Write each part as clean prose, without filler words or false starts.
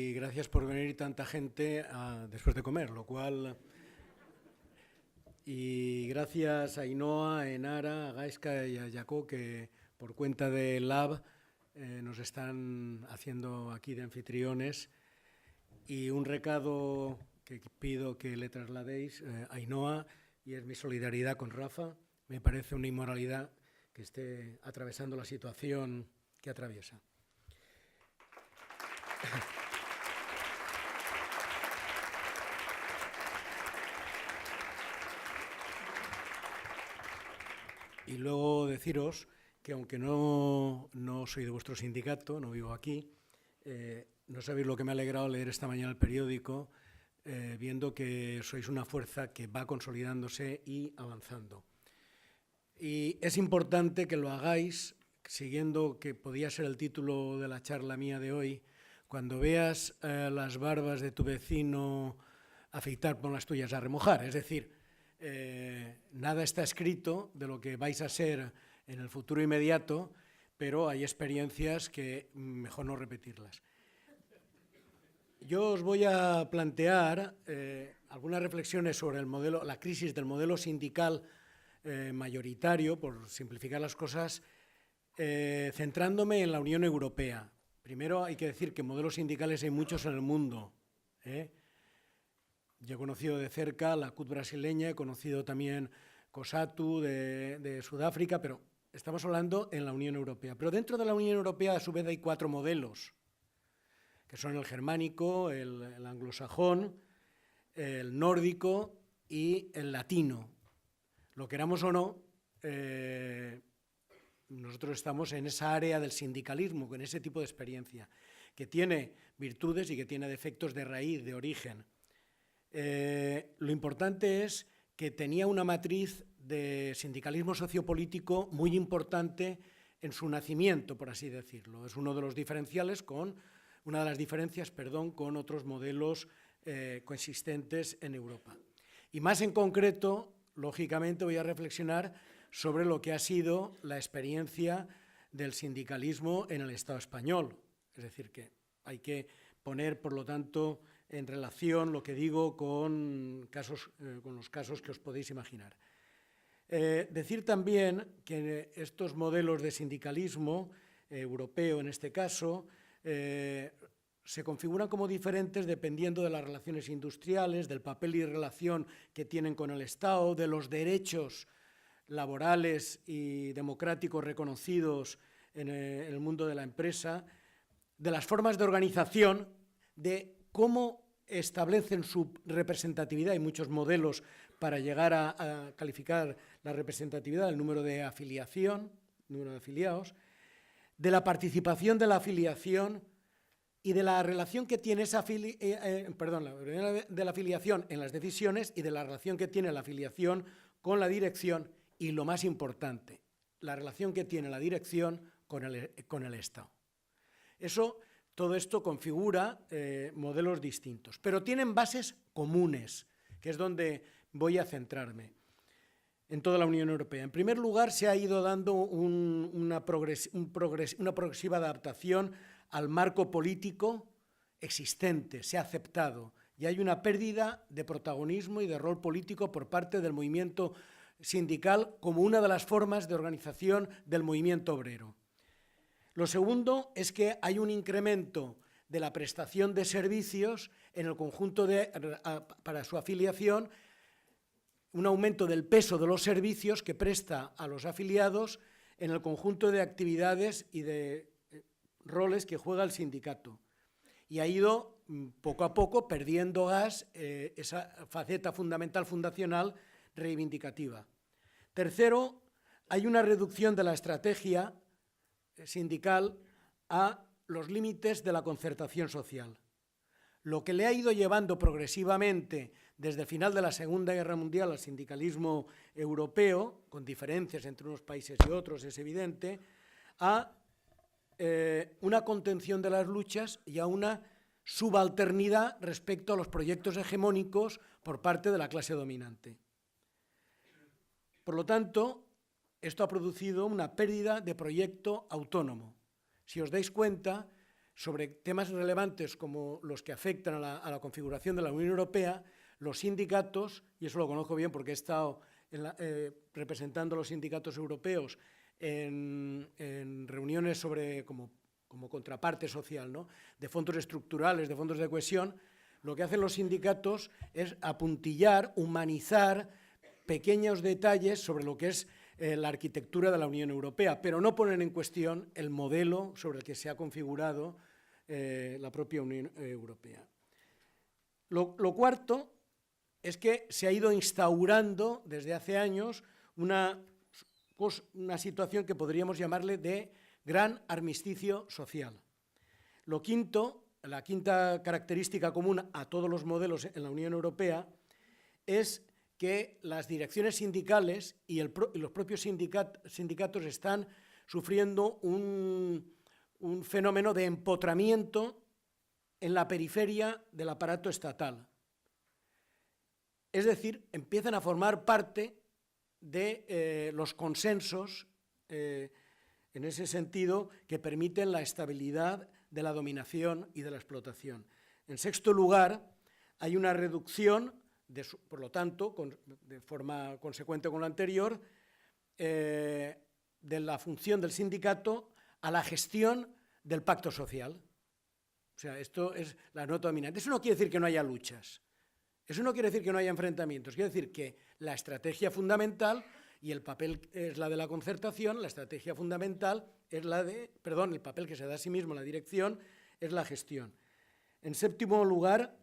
Y gracias por venir tanta gente después de comer, lo cual... Y gracias a Ainhoa, a Enara, a Gaizka y a Jaco, que por cuenta de Lab nos están haciendo aquí de anfitriones. Y un recado que pido que le trasladéis a Ainhoa, y es mi solidaridad con Rafa. Me parece una inmoralidad que esté atravesando la situación que atraviesa. Y luego deciros que aunque no soy de vuestro sindicato, no vivo aquí, no sabéis lo que me ha alegrado leer esta mañana el periódico, viendo que sois una fuerza que va consolidándose y avanzando. Y es importante que lo hagáis, siguiendo que podía ser el título de la charla mía de hoy, cuando veas las barbas de tu vecino afeitar, pon las tuyas a remojar. Es decir, nada está escrito de lo que vais a ser en el futuro inmediato, pero hay experiencias que mejor no repetirlas. Yo os voy a plantear algunas reflexiones sobre el modelo, la crisis del modelo sindical mayoritario, por simplificar las cosas, centrándome en la Unión Europea. Primero hay que decir que modelos sindicales hay muchos en el mundo. Yo he conocido de cerca la CUT brasileña, he conocido también COSATU de Sudáfrica, pero estamos hablando en la Unión Europea. Pero dentro de la Unión Europea, a su vez, hay 4 modelos, que son el germánico, el anglosajón, el nórdico y el latino. Lo queramos o no, nosotros estamos en esa área del sindicalismo, con ese tipo de experiencia, que tiene virtudes y que tiene defectos de raíz, de origen. Lo importante es que tenía una matriz de sindicalismo sociopolítico muy importante en su nacimiento, por así decirlo. Es uno de los diferenciales una de las diferencias, con otros modelos coexistentes en Europa. Y más en concreto, lógicamente, voy a reflexionar sobre lo que ha sido la experiencia del sindicalismo en el Estado español. Es decir, que hay que poner, por lo tanto, en relación lo que digo con los casos que os podéis imaginar. Decir también que estos modelos de sindicalismo europeo, en este caso, se configuran como diferentes dependiendo de las relaciones industriales, del papel y relación que tienen con el Estado, de los derechos laborales y democráticos reconocidos en el mundo de la empresa, de las formas de organización, de cómo establecen su representatividad. Hay muchos modelos para llegar a calificar la representatividad, el número de afiliación, número de afiliados, de la participación de la afiliación y de la relación que tiene de la afiliación en las decisiones y de la relación que tiene la afiliación con la dirección y, lo más importante, la relación que tiene la dirección con el Estado. Todo esto configura modelos distintos, pero tienen bases comunes, que es donde voy a centrarme en toda la Unión Europea. En primer lugar, se ha ido dando una progresiva adaptación al marco político existente, se ha aceptado, y hay una pérdida de protagonismo y de rol político por parte del movimiento sindical como una de las formas de organización del movimiento obrero. Lo segundo es que hay un incremento de la prestación de servicios en el conjunto para su afiliación, un aumento del peso de los servicios que presta a los afiliados en el conjunto de actividades y de roles que juega el sindicato. Y ha ido poco a poco perdiendo gas esa faceta fundamental, fundacional, reivindicativa. Tercero, hay una reducción de la estrategia sindical a los límites de la concertación social. Lo que le ha ido llevando progresivamente desde el final de la Segunda Guerra Mundial al sindicalismo europeo, con diferencias entre unos países y otros, es evidente, a una contención de las luchas y a una subalternidad respecto a los proyectos hegemónicos por parte de la clase dominante. Por lo tanto, esto ha producido una pérdida de proyecto autónomo. Si os dais cuenta, sobre temas relevantes como los que afectan a la configuración de la Unión Europea, los sindicatos, y eso lo conozco bien porque he estado representando a los sindicatos europeos en reuniones sobre como contraparte social, ¿no?, de fondos estructurales, de fondos de cohesión, lo que hacen los sindicatos es apuntillar, humanizar pequeños detalles sobre lo que es la arquitectura de la Unión Europea, pero no ponen en cuestión el modelo sobre el que se ha configurado la propia Unión Europea. Lo cuarto es que se ha ido instaurando desde hace años una situación que podríamos llamarle de gran armisticio social. Lo quinto, la quinta característica común a todos los modelos en la Unión Europea es que las direcciones sindicales y los propios sindicatos están sufriendo un fenómeno de empotramiento en la periferia del aparato estatal. Es decir, empiezan a formar parte de los consensos, en ese sentido, que permiten la estabilidad de la dominación y de la explotación. En sexto lugar, hay una reducción, por lo tanto, de forma consecuente con lo anterior, de la función del sindicato a la gestión del pacto social. O sea, esto es la nota dominante. Eso no quiere decir que no haya luchas, eso no quiere decir que no haya enfrentamientos, quiere decir que la estrategia fundamental, y el papel es la de la concertación, la estrategia fundamental es el papel que se da a sí mismo la dirección es la gestión. En séptimo lugar,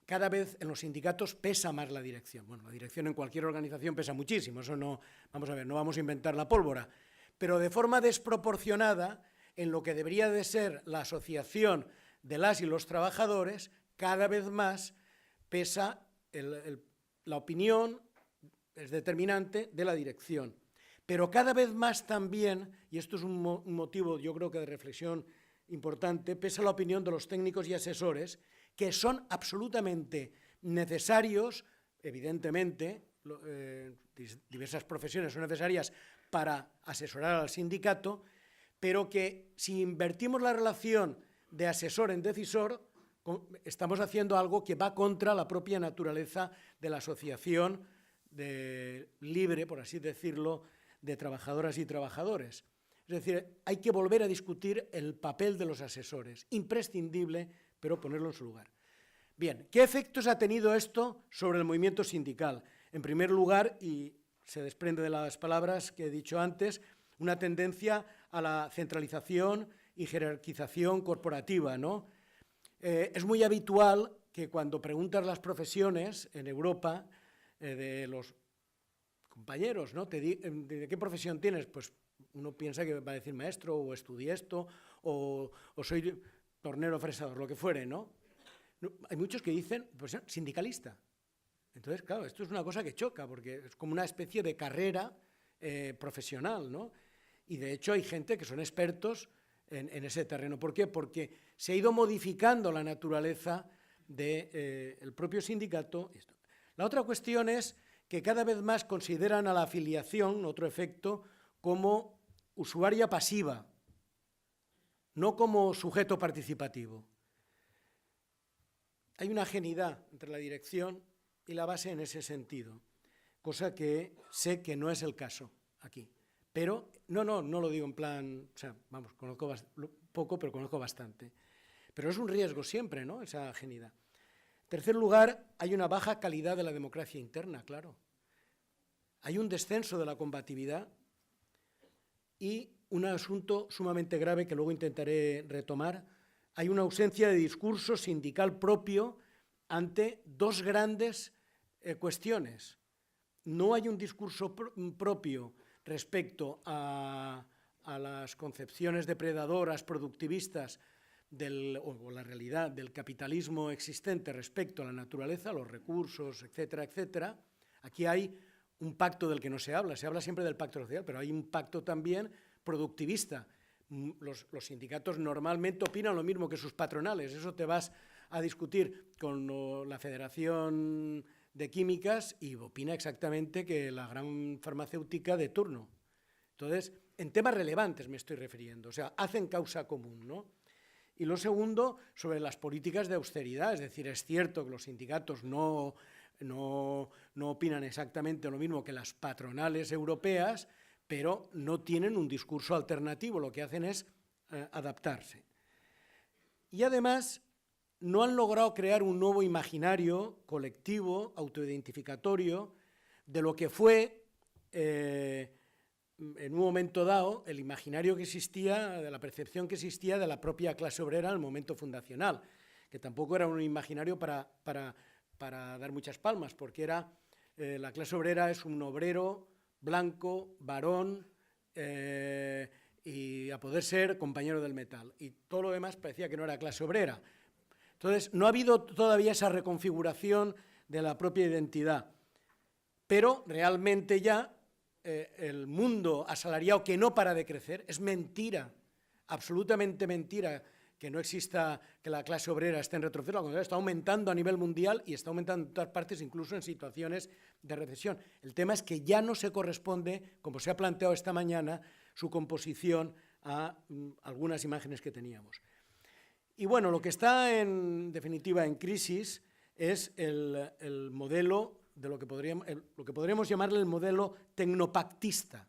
cada vez en los sindicatos pesa más la dirección. Bueno, la dirección en cualquier organización pesa muchísimo, eso no, vamos a ver, no vamos a inventar la pólvora, pero de forma desproporcionada en lo que debería de ser la asociación de las y los trabajadores, cada vez más pesa la opinión, es determinante, de la dirección. Pero cada vez más también, y esto es un motivo yo creo que de reflexión importante, pesa la opinión de los técnicos y asesores, que son absolutamente necesarios, evidentemente, diversas profesiones son necesarias para asesorar al sindicato, pero que si invertimos la relación de asesor en decisor, estamos haciendo algo que va contra la propia naturaleza de la asociación libre, por así decirlo, de trabajadoras y trabajadores. Es decir, hay que volver a discutir el papel de los asesores, imprescindible, pero ponerlo en su lugar. Bien, ¿qué efectos ha tenido esto sobre el movimiento sindical? En primer lugar, y se desprende de las palabras que he dicho antes, una tendencia a la centralización y jerarquización corporativa, ¿no? Es muy habitual que cuando preguntas las profesiones en Europa, de los compañeros, ¿no?, ¿de qué profesión tienes? Pues uno piensa que va a decir maestro, o estudié esto, o soy tornero fresador, lo que fuere, ¿no? Hay muchos que dicen, pues, sindicalista. Entonces, claro, esto es una cosa que choca, porque es como una especie de carrera profesional, ¿no? Y de hecho hay gente que son expertos en ese terreno. ¿Por qué? Porque se ha ido modificando la naturaleza del propio sindicato. La otra cuestión es que cada vez más consideran a la afiliación, otro efecto, como usuaria pasiva, no como sujeto participativo. Hay una ajenidad entre la dirección y la base en ese sentido, cosa que sé que no es el caso aquí. Pero no lo digo en plan, o sea, vamos, conozco poco, pero conozco bastante. Pero es un riesgo siempre, ¿no?, esa ajenidad. En tercer lugar, hay una baja calidad de la democracia interna, claro. Hay un descenso de la combatividad y un asunto sumamente grave que luego intentaré retomar. Hay una ausencia de discurso sindical propio ante dos grandes cuestiones. No hay un discurso propio respecto a las concepciones depredadoras, productivistas, o la realidad del capitalismo existente respecto a la naturaleza, los recursos, etcétera, etcétera. Aquí hay un pacto del que no se habla siempre del pacto social, pero hay un pacto también productivista. Los sindicatos normalmente opinan lo mismo que sus patronales, eso te vas a discutir con la Federación de Químicas y opina exactamente que la gran farmacéutica de turno. Entonces, en temas relevantes me estoy refiriendo, o sea, hacen causa común, ¿no? Y lo segundo, sobre las políticas de austeridad. Es decir, es cierto que los sindicatos no opinan exactamente lo mismo que las patronales europeas, pero no tienen un discurso alternativo, lo que hacen es adaptarse. Y además no han logrado crear un nuevo imaginario colectivo, autoidentificatorio, de lo que fue en un momento dado el imaginario que existía, de la percepción que existía de la propia clase obrera en el momento fundacional, que tampoco era un imaginario para dar muchas palmas, porque era la clase obrera es un obrero blanco, varón, y a poder ser compañero del metal. Y todo lo demás parecía que no era clase obrera. Entonces, no ha habido todavía esa reconfiguración de la propia identidad, pero realmente ya el mundo asalariado que no para de crecer, es mentira, absolutamente mentira, que no exista, que la clase obrera esté en retroceso, al contrario, está aumentando a nivel mundial y está aumentando en todas partes, incluso en situaciones de recesión. El tema es que ya no se corresponde, como se ha planteado esta mañana, su composición a algunas imágenes que teníamos. Y bueno, lo que está en definitiva en crisis es el modelo de lo que podríamos llamarle el modelo tecnopactista,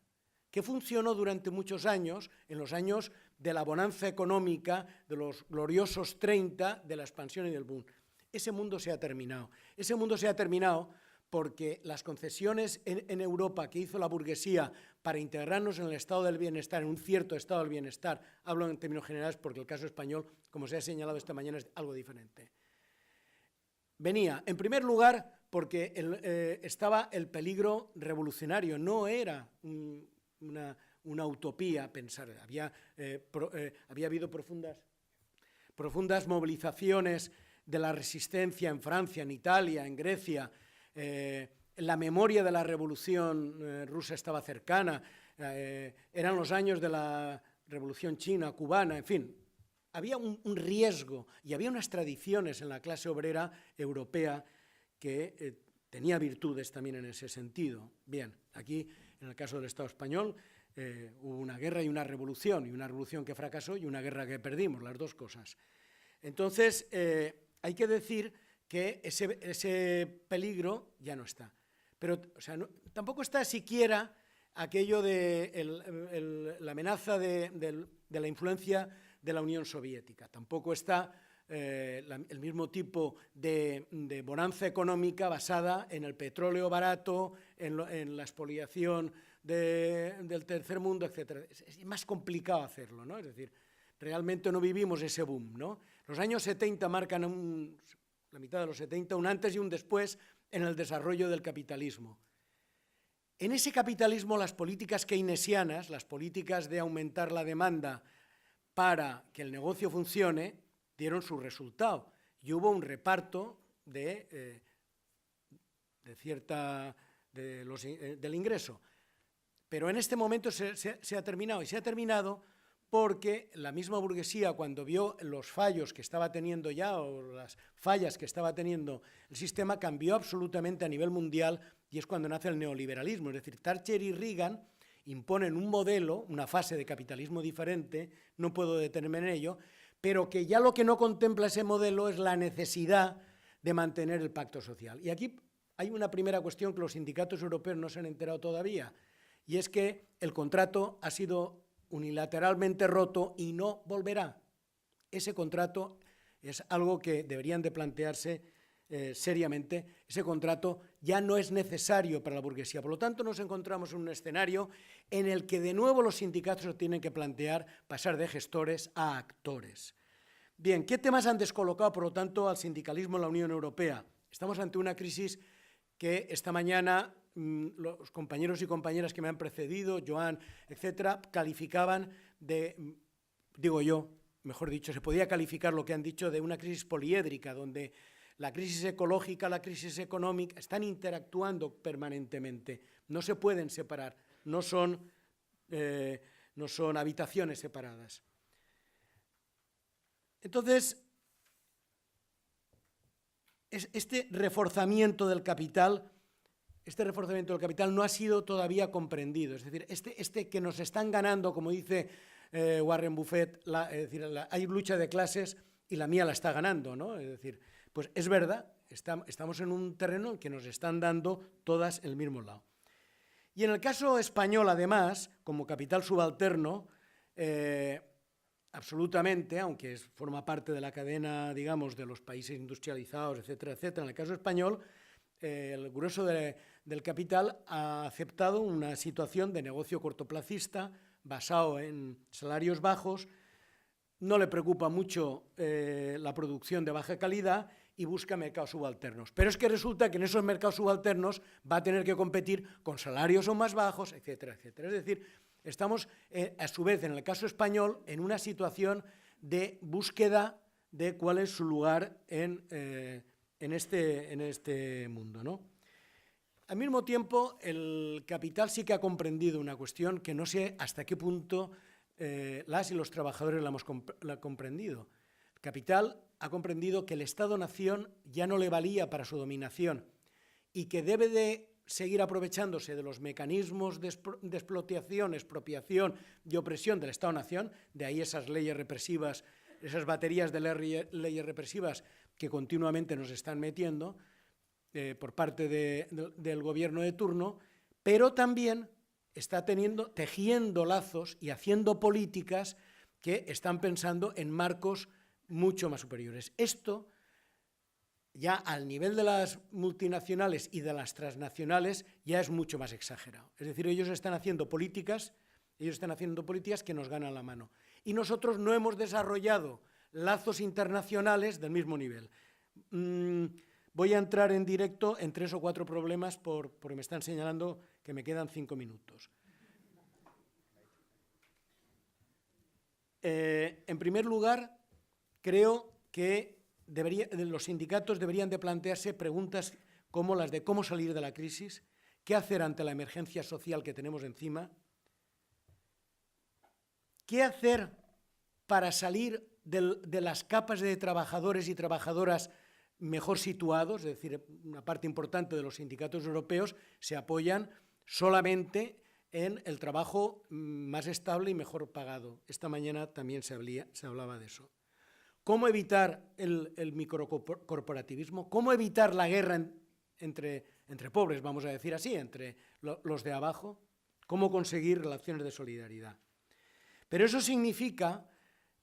que funcionó durante muchos años, en los años de la bonanza económica, de los gloriosos 30, de la expansión y del boom. Ese mundo se ha terminado. Ese mundo se ha terminado porque las concesiones en Europa que hizo la burguesía para integrarnos en el estado del bienestar, en un cierto estado del bienestar, hablo en términos generales porque el caso español, como se ha señalado esta mañana, es algo diferente. Venía, en primer lugar, porque estaba el peligro revolucionario, no era una utopía pensar, había habido profundas movilizaciones de la resistencia en Francia, en Italia, en Grecia, la memoria de la revolución rusa estaba cercana, eran los años de la revolución china, cubana, en fin. Había un riesgo y había unas tradiciones en la clase obrera europea que tenía virtudes también en ese sentido. Bien, aquí en el caso del Estado español hubo una guerra y una revolución que fracasó y una guerra que perdimos, las dos cosas. Entonces, hay que decir que ese peligro ya no está. Pero o sea, tampoco está siquiera aquello de la amenaza de la influencia de la Unión Soviética. Tampoco está el mismo tipo de bonanza económica basada en el petróleo barato, en la expoliación del tercer mundo, etc. Es más complicado hacerlo, ¿no? Es decir, realmente no vivimos ese boom, ¿no? Los años 70 marcan la mitad de los 70, un antes y un después en el desarrollo del capitalismo. En ese capitalismo las políticas keynesianas, las políticas de aumentar la demanda para que el negocio funcione, dieron su resultado. Y hubo un reparto del ingreso. Pero en este momento se ha terminado. Y se ha terminado porque la misma burguesía, cuando vio los fallos que estaba teniendo ya, o las fallas que estaba teniendo el sistema, cambió absolutamente a nivel mundial, y es cuando nace el neoliberalismo. Es decir, Thatcher y Reagan imponen un modelo, una fase de capitalismo diferente, no puedo detenerme en ello, pero que ya lo que no contempla ese modelo es la necesidad de mantener el pacto social. Y aquí hay una primera cuestión que los sindicatos europeos no se han enterado todavía, y es que el contrato ha sido unilateralmente roto y no volverá. Ese contrato es algo que deberían de plantearse seriamente. Ese contrato ya no es necesario para la burguesía. Por lo tanto, nos encontramos en un escenario en el que de nuevo los sindicatos tienen que plantear pasar de gestores a actores. Bien, ¿qué temas han descolocado, por lo tanto, al sindicalismo en la Unión Europea? Estamos ante una crisis que esta mañana los compañeros y compañeras que me han precedido, Joan, etcétera, calificaban de, digo yo, mejor dicho, se podía calificar lo que han dicho de una crisis poliédrica, donde la crisis ecológica, la crisis económica están interactuando permanentemente, no se pueden separar, no son habitaciones separadas. Entonces, este reforzamiento del capital no ha sido todavía comprendido. Es decir, este que nos están ganando, como dice Warren Buffett, es decir, hay lucha de clases y la mía la está ganando, ¿no? Es decir, pues es verdad, estamos en un terreno en que nos están dando todas el mismo lado. Y en el caso español, además, como capital subalterno, absolutamente, aunque forma parte de la cadena, digamos, de los países industrializados, etcétera, etcétera, en el caso español, el grueso del capital ha aceptado una situación de negocio cortoplacista basado en salarios bajos, no le preocupa mucho la producción de baja calidad y busca mercados subalternos. Pero es que resulta que en esos mercados subalternos va a tener que competir con salarios aún más bajos, etcétera, etcétera. Es decir, estamos, a su vez, en el caso español, en una situación de búsqueda de cuál es su lugar en este mundo, ¿no? Al mismo tiempo, el capital sí que ha comprendido una cuestión que no sé hasta qué punto las y los trabajadores la hemos comprendido. El capital ha comprendido que el Estado-nación ya no le valía para su dominación y que debe de seguir aprovechándose de los mecanismos de explotación, expropiación y opresión del Estado-nación, de ahí esas leyes represivas, esas baterías de leyes represivas que continuamente nos están metiendo por parte del gobierno de turno, pero también está tejiendo lazos y haciendo políticas que están pensando en marcos mucho más superiores. Esto, ya al nivel de las multinacionales y de las transnacionales, ya es mucho más exagerado. Es decir, ellos están haciendo políticas que nos ganan la mano. Y nosotros no hemos desarrollado lazos internacionales del mismo nivel. Voy a entrar en directo en 3 o 4 problemas porque me están señalando que me quedan 5 minutos. En primer lugar, creo que los sindicatos deberían de plantearse preguntas como las de cómo salir de la crisis, qué hacer ante la emergencia social que tenemos encima, qué hacer para salir de las capas de trabajadores y trabajadoras mejor situados, es decir, una parte importante de los sindicatos europeos se apoyan solamente en el trabajo más estable y mejor pagado. Esta mañana también se hablaba de eso. ¿Cómo evitar el microcorporativismo? ¿Cómo evitar la guerra entre pobres, vamos a decir así, entre los de abajo? ¿Cómo conseguir relaciones de solidaridad? Pero eso significa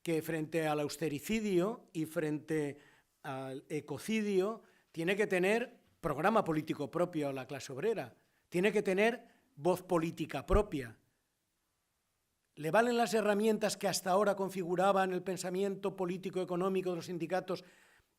que frente al austericidio y frente al ecocidio tiene que tener programa político propio la clase obrera, tiene que tener voz política propia. ¿Le valen las herramientas que hasta ahora configuraban el pensamiento político-económico de los sindicatos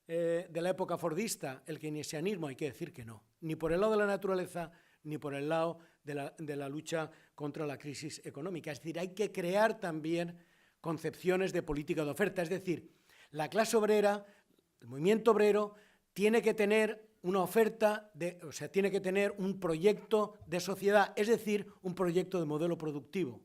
de la época fordista, el keynesianismo? Hay que decir que no, ni por el lado de la naturaleza, ni por el lado de la lucha contra la crisis económica. Es decir, hay que crear también concepciones de política de oferta. Es decir, la clase obrera, el movimiento obrero, tiene que tener una oferta, tiene que tener un proyecto de sociedad, es decir, un proyecto de modelo productivo.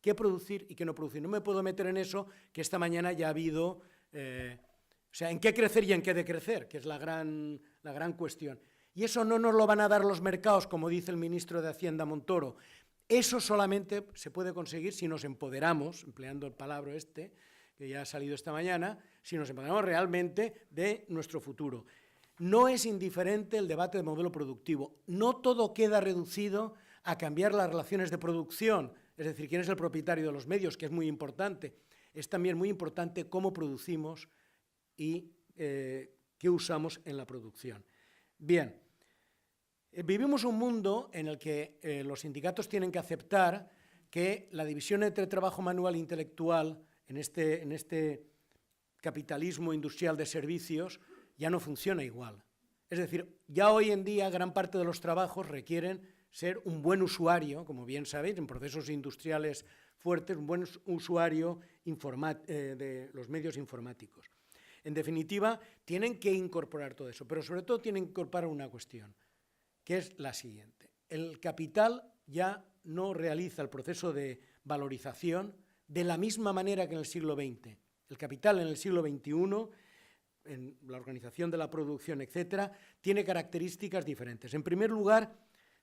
¿Qué producir y qué no producir? No me puedo meter en eso, que esta mañana ya ha habido, en qué crecer y en qué decrecer, que es la gran cuestión. Y eso no nos lo van a dar los mercados, como dice el ministro de Hacienda Montoro. Eso solamente se puede conseguir si nos empoderamos, empleando el palabra que ya ha salido esta mañana, si nos empoderamos realmente de nuestro futuro. No es indiferente el debate de modelo productivo. No todo queda reducido a cambiar las relaciones de producción, es decir, quién es el propietario de los medios, que es muy importante. Es también muy importante cómo producimos y qué usamos en la producción. Bien, vivimos un mundo en el que los sindicatos tienen que aceptar que la división entre trabajo manual e intelectual en este capitalismo industrial de servicios ya no funciona igual. Es decir, ya hoy en día gran parte de los trabajos requieren ser un buen usuario, como bien sabéis, en procesos industriales fuertes, un buen usuario de los medios informáticos. En definitiva, tienen que incorporar todo eso, pero sobre todo tienen que incorporar una cuestión, que es la siguiente. El capital ya no realiza el proceso de valorización de la misma manera que en el siglo XX. El capital en el siglo XXI, en la organización de la producción, etcétera, tiene características diferentes. En primer lugar,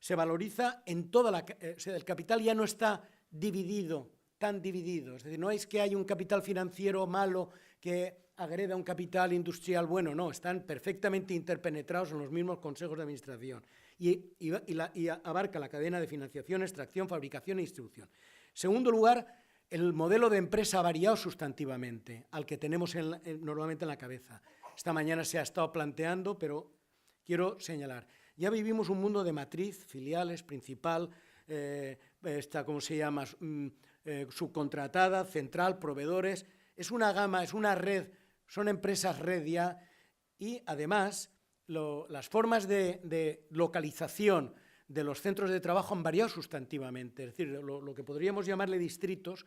se valoriza en toda el capital ya no está dividido tan dividido. Es decir, no es que hay un capital financiero malo que agreda un capital industrial bueno, no, están perfectamente interpenetrados en los mismos consejos de administración y abarca la cadena de financiación, extracción, fabricación e distribución. Segundo lugar, el modelo de empresa ha variado sustantivamente al que tenemos normalmente en la cabeza. Esta mañana se ha estado planteando, pero quiero señalar, ya vivimos un mundo de matriz, filiales, principal, ¿cómo se llama? Subcontratada, central, proveedores. Es una gama, es una red, son empresas red ya, y además las formas de localización de los centros de trabajo han variado sustantivamente. Es decir, lo que podríamos llamarle distritos,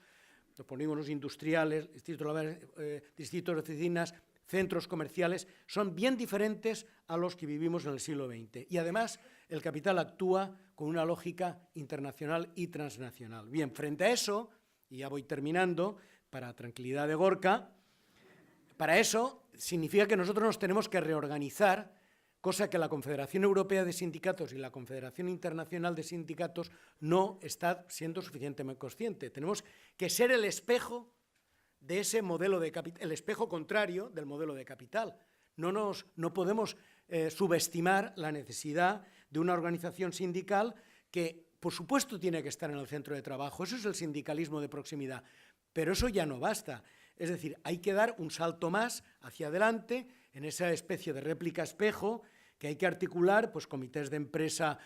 los polígonos industriales, distritos de oficinas, centros comerciales, son bien diferentes a los que vivimos en el siglo XX. Y además, el capital actúa con una lógica internacional y transnacional. Bien, frente a eso, y ya voy terminando, para tranquilidad de Gorka, para eso significa que nosotros nos tenemos que reorganizar, cosa que la Confederación Europea de Sindicatos y la Confederación Internacional de Sindicatos no está siendo suficientemente consciente. Tenemos que ser el espejo de ese modelo de capital, el espejo contrario del modelo de capital. No podemos subestimar la necesidad de una organización sindical que, por supuesto, tiene que estar en el centro de trabajo. Eso es el sindicalismo de proximidad. Pero eso ya no basta. Es decir, hay que dar un salto más hacia adelante en esa especie de réplica espejo que hay que articular, pues comités de empresa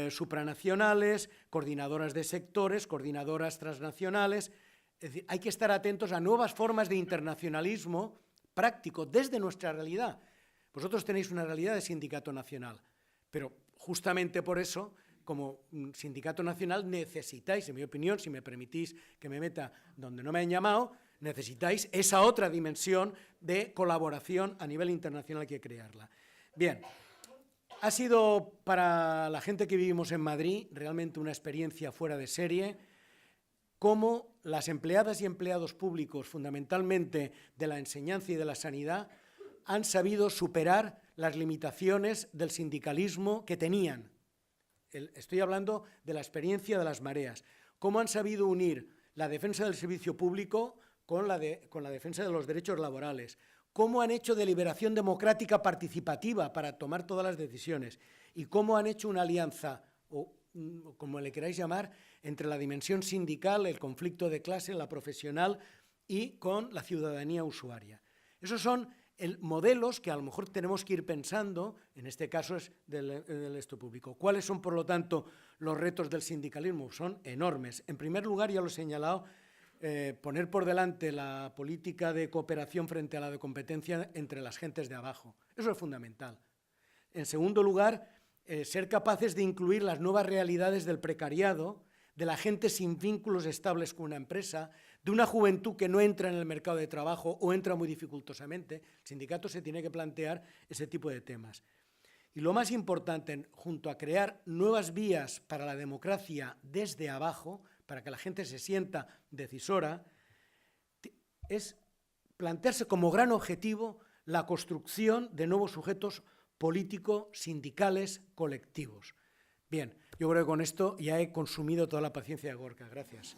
supranacionales, coordinadoras de sectores, coordinadoras transnacionales. Es decir, hay que estar atentos a nuevas formas de internacionalismo práctico desde nuestra realidad. Vosotros tenéis una realidad de sindicato nacional, pero justamente por eso, como sindicato nacional, necesitáis, en mi opinión, si me permitís que me meta donde no me han llamado, necesitáis esa otra dimensión de colaboración a nivel internacional, hay que crearla. Bien, ha sido para la gente que vivimos en Madrid realmente una experiencia fuera de serie, cómo las empleadas y empleados públicos, fundamentalmente de la enseñanza y de la sanidad, han sabido superar las limitaciones del sindicalismo que tenían. Estoy hablando de la experiencia de las mareas. Cómo han sabido unir la defensa del servicio público con la defensa de los derechos laborales. Cómo han hecho deliberación democrática participativa para tomar todas las decisiones. Y cómo han hecho una alianza, o como le queráis llamar, entre la dimensión sindical, el conflicto de clase, la profesional y con la ciudadanía usuaria. Esos son modelos que a lo mejor tenemos que ir pensando, en este caso es del esto público. ¿Cuáles son, por lo tanto, los retos del sindicalismo? Son enormes. En primer lugar, ya lo he señalado, poner por delante la política de cooperación frente a la de competencia entre las gentes de abajo. Eso es fundamental. En segundo lugar, ser capaces de incluir las nuevas realidades del precariado, de la gente sin vínculos estables con una empresa, de una juventud que no entra en el mercado de trabajo o entra muy dificultosamente. El sindicato se tiene que plantear ese tipo de temas. Y lo más importante, junto a crear nuevas vías para la democracia desde abajo, para que la gente se sienta decisora, es plantearse como gran objetivo la construcción de nuevos sujetos políticos, sindicales, colectivos. Bien, yo creo que con esto ya he consumido toda la paciencia de Gorka. Gracias.